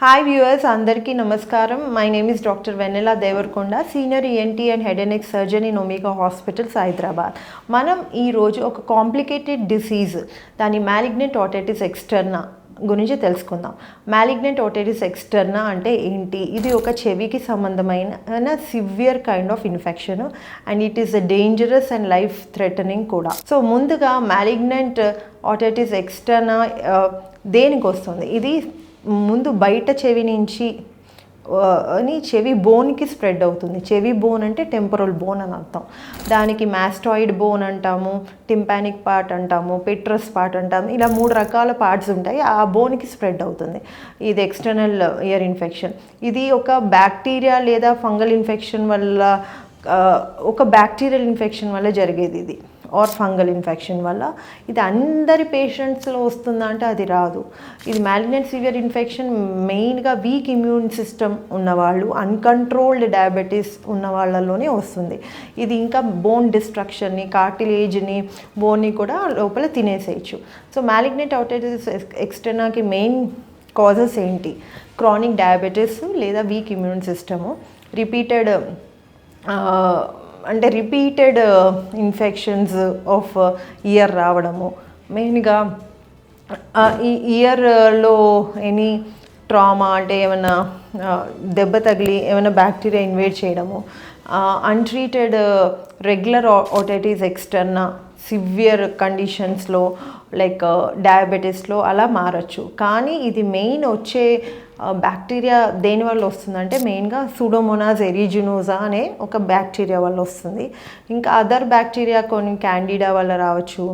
Hi viewers, అందరికీ నమస్కారం. My name is doctor Vennela Devarakonda, senior ENT and head and neck surgeon in Omega hospitals Hyderabad. మనం ఈరోజు ఒక complicated disease, దాని మ్యాలిగ్నెంట్ ఓటైటిస్ ఎక్స్టర్నా గురించి తెలుసుకుందాం. మ్యాలిగ్నెంట్ ఓటైటిస్ ఎక్స్టర్నా అంటే ఏంటి? ఇది ఒక చెవికి సంబంధమైన severe kind of infection and it is dangerous and life threatening కూడా. సో ముందుగా మ్యాలిగ్నెంట్ ఓటైటిస్ ఎక్స్టర్నా దేనికి వస్తుంది? ఇది ముందు బయట చెవి నుంచి చెవి బోన్కి స్ప్రెడ్ అవుతుంది. చెవి బోన్ అంటే టెంపరల్ బోన్ అని అర్థం. దానికి మాస్టాయిడ్ బోన్ అంటాము, టింపానిక్ పార్ట్ అంటాము, పెట్రస్ పార్ట్ అంటాము. ఇలా 3 రకాల పార్ట్స్ ఉంటాయి. ఆ బోన్కి స్ప్రెడ్ అవుతుంది. ఇది ఎక్స్టర్నల్ ఇయర్ ఇన్ఫెక్షన్. ఇది ఒక బ్యాక్టీరియా లేదా ఫంగల్ ఇన్ఫెక్షన్ వల్ల, ఒక బ్యాక్టీరియల్ ఇన్ఫెక్షన్ వల్ల జరిగేది ఇది, ఆర్ ఫంగల్ ఇన్ఫెక్షన్ వల్ల. ఇది అందరి పేషెంట్స్లో వస్తుందా అంటే అది రాదు. ఇది మ్యాలిగ్నెంట్ సివియర్ ఇన్ఫెక్షన్ మెయిన్గా వీక్ ఇమ్యూన్ సిస్టమ్ ఉన్నవాళ్ళు, అన్కంట్రోల్డ్ డయాబెటీస్ ఉన్న వాళ్ళలోనే వస్తుంది. ఇది ఇంకా బోన్ డిస్ట్రక్షన్ని, కార్టిలేజ్ని, బోన్ని కూడా లోపల తినేసేయచ్చు. సో మ్యాలిగ్నెంట్ ఓటైటిస్ ఎక్స్టర్నాకి మెయిన్ కాజెస్ ఏంటి? క్రానిక్ డయాబెటీస్ లేదా weak immune system, repeated infections of ear రావడము, మెయిన్గా ఈ ఇయర్లో ఎనీ ట్రామా అంటే ఏమైనా దెబ్బ తగిలి ఏమైనా బ్యాక్టీరియా ఇన్వేడ్ చేయడము, untreated regular otitis externa severe కండిషన్స్లో లైక్ డయాబెటీస్లో అలా మారచ్చు. కానీ ఇది మెయిన్ వచ్చే బ్యాక్టీరియా దేనివల్ల వస్తుందంటే మెయిన్గా సూడోమోనాస్ ఎరిజినోసా అనే ఒక బ్యాక్టీరియా వల్ల వస్తుంది. ఇంకా అదర్ బ్యాక్టీరియా కొన్ని క్యాండిడా వల్ల రావచ్చు.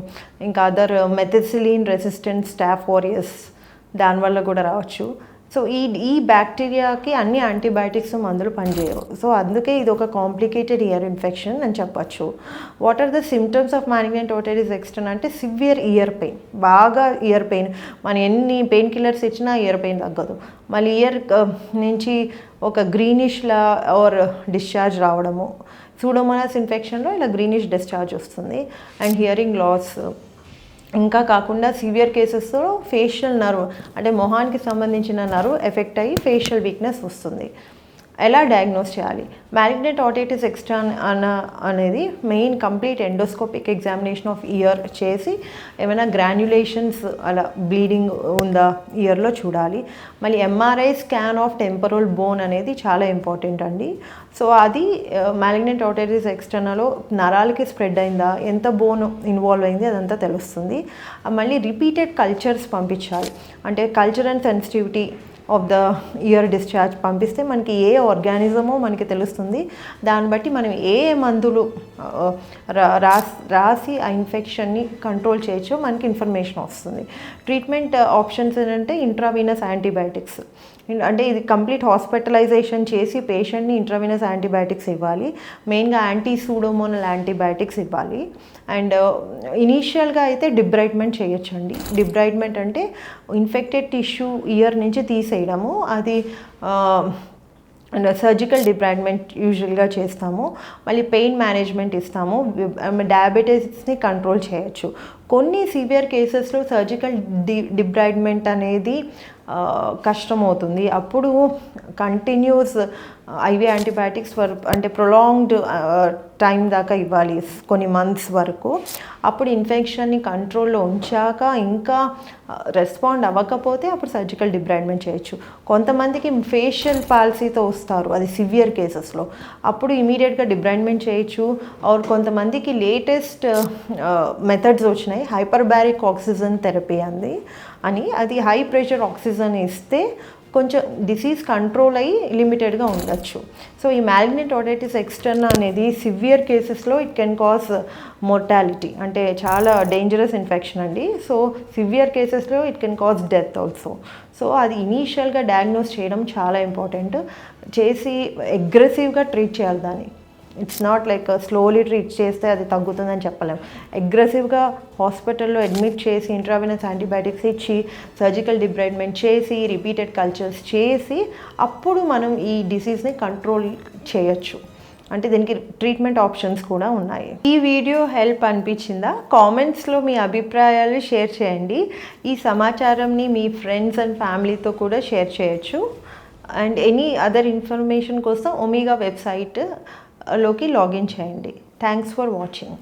ఇంకా అదర్ మెథిసిలిన్ రెసిస్టెంట్ స్టాఫ్ ఓరియస్ దానివల్ల కూడా రావచ్చు. సో ఈ బ్యాక్టీరియాకి అన్ని యాంటీబయాటిక్స్ మందులు పనిచేయవు. సో అందుకే ఇది ఒక కాంప్లికేటెడ్ ఇయర్ ఇన్ఫెక్షన్ అని చెప్పచ్చు. What are the symptoms of malignant otitis externa అంటే సివియర్ ఇయర్ పెయిన్, బాగా ఇయర్ పెయిన్. మనం ఎన్ని పెయిన్ కిల్లర్స్ ఇచ్చినా ఇయర్ పెయిన్ తగ్గదు. మళ్ళీ ఇయర్ నుంచి ఒక గ్రీనిష్లా ఆర్ డిశ్చార్జ్ రావడము, సూడోమోనాస్ ఇన్ఫెక్షన్లో ఇలా గ్రీనిష్ డిశ్చార్జ్ వస్తుంది. And hearing loss. ఇంకా కాకుండా సివియర్ కేసెస్లో ఫేషియల్ నర్వ్ అంటే మొహానికి సంబంధించిన నర్వ్ ఎఫెక్ట్ అయ్యి ఫేషియల్ వీక్నెస్ వస్తుంది. ఎలా డయాగ్నోస్ చేయాలి? మ్యాలిగ్నెంట్ ఓటైటిస్ ఎక్స్టర్నా అనేది main complete endoscopic examination of year చేసి ఏమైనా గ్రాన్యులేషన్స్ అలా బ్లీడింగ్ ఉందా ఇయర్లో చూడాలి. మళ్ళీ MRI scan of temporal bone అనేది చాలా ఇంపార్టెంట్ అండి. సో అది మ్యాలిగ్నెంట్ ఓటైటిస్ ఎక్స్టర్నాలో నరాలకి స్ప్రెడ్ అయిందా, ఎంత బోన్ ఇన్వాల్వ్ అయింది అదంతా తెలుస్తుంది. మళ్ళీ రిపీటెడ్ కల్చర్స్ పంపించాలి. అంటే culture and sensitivity of the year discharge పంపిస్తే మనకి ఏ ఆర్గానిజమో మనకి తెలుస్తుంది. దాన్ని బట్టి మనం ఏ మందులు రాసి ఆ ఇన్ఫెక్షన్ని కంట్రోల్ చేయొచ్చో మనకి ఇన్ఫర్మేషన్ వస్తుంది. ట్రీట్మెంట్ ఆప్షన్స్ ఏంటంటే ఇంట్రావీనస్ యాంటీబయాటిక్స్, అంటే ఇది కంప్లీట్ హాస్పిటలైజేషన్ చేసి పేషెంట్ని ఇంట్రావీనస్ యాంటీబయాటిక్స్ ఇవ్వాలి. మెయిన్గా యాంటీ సూడోమోనల్ యాంటీబయాటిక్స్ ఇవ్వాలి. అండ్ ఇనీషియల్గా అయితే డిబ్రైట్మెంట్ చేయొచ్చండి. డిబ్రైట్మెంట్ అంటే ఇన్ఫెక్టెడ్ టిష్యూ ఇయర్ నుంచి తీసేయడము. అది అండ్ సర్జికల్ డిబ్రైట్మెంట్ యూజువల్గా చేస్తాము. మళ్ళీ పెయిన్ మేనేజ్మెంట్ ఇస్తాము. డయాబెటీస్ని కంట్రోల్ చేయొచ్చు. కొన్ని సివియర్ కేసెస్లో సర్జికల్ డిబ్రైట్మెంట్ అనేది కష్టమవుతుంది. అప్పుడు కంటిన్యూస్ ఐవీ యాంటీబయాటిక్స్ అంటే ప్రొలాంగ్డ్ టైం దాకా ఇవ్వాలి, కొన్ని మంత్స్ వరకు. అప్పుడు ఇన్ఫెక్షన్ని కంట్రోల్లో ఉంచాక ఇంకా రెస్పాండ్ అవ్వకపోతే అప్పుడు సర్జికల్ డిబ్రైట్మెంట్ చేయొచ్చు. కొంతమందికి ఫేషియల్ పాలసీతో వస్తారు, అది సివియర్ కేసెస్లో, అప్పుడు ఇమీడియట్గా డిబ్రైట్మెంట్ చేయొచ్చు. ఆర్ కొంతమందికి లేటెస్ట్ మెథడ్స్ వచ్చినాయి, హైపర్బారిక్ ఆక్సిజన్ థెరపీ అని అది హై ప్రెషర్ ఆక్సిజన్ ఇస్తే కొంచెం డిసీజ్ కంట్రోల్ అయ్యి లిమిటెడ్గా ఉండొచ్చు. సో ఈ మ్యాలిగ్నెంట్ ఓటైటిస్ ఎక్స్టర్నా అనేది సివియర్ కేసెస్లో ఇట్ కెన్ కాజ్ మోర్టాలిటీ, అంటే చాలా డేంజరస్ ఇన్ఫెక్షన్ అండి. సో సివియర్ కేసెస్లో it can cause death also. So అది ఇనీషియల్గా డయాగ్నోస్ చేయడం చాలా ఇంపార్టెంట్. చేసి అగ్రెసివ్గా ట్రీట్ చేయాలి దాన్ని. It's not like slowly treat చేస్తే అది తగ్గుతుందని చెప్పలేము. అగ్రెసివ్గా హాస్పిటల్లో అడ్మిట్ చేసి ఇంట్రావెనస్ యాంటీబయాటిక్స్ ఇచ్చి సర్జికల్ డిబ్రైట్మెంట్ చేసి రిపీటెడ్ కల్చర్స్ చేసి అప్పుడు మనం ఈ డిసీజ్ని కంట్రోల్ చేయొచ్చు. అంటే దీనికి ట్రీట్మెంట్ ఆప్షన్స్ కూడా ఉన్నాయి. ఈ వీడియో హెల్ప్ అనిపించిందా? కామెంట్స్లో మీ అభిప్రాయాలు షేర్ చేయండి. ఈ సమాచారంని మీ ఫ్రెండ్స్ అండ్ ఫ్యామిలీతో కూడా షేర్ చేయొచ్చు. అండ్ ఎనీ అదర్ ఇన్ఫర్మేషన్ కోసం ఒమేగా వెబ్సైట్లోకి లాగిన్ చేయండి. Thanks for watching.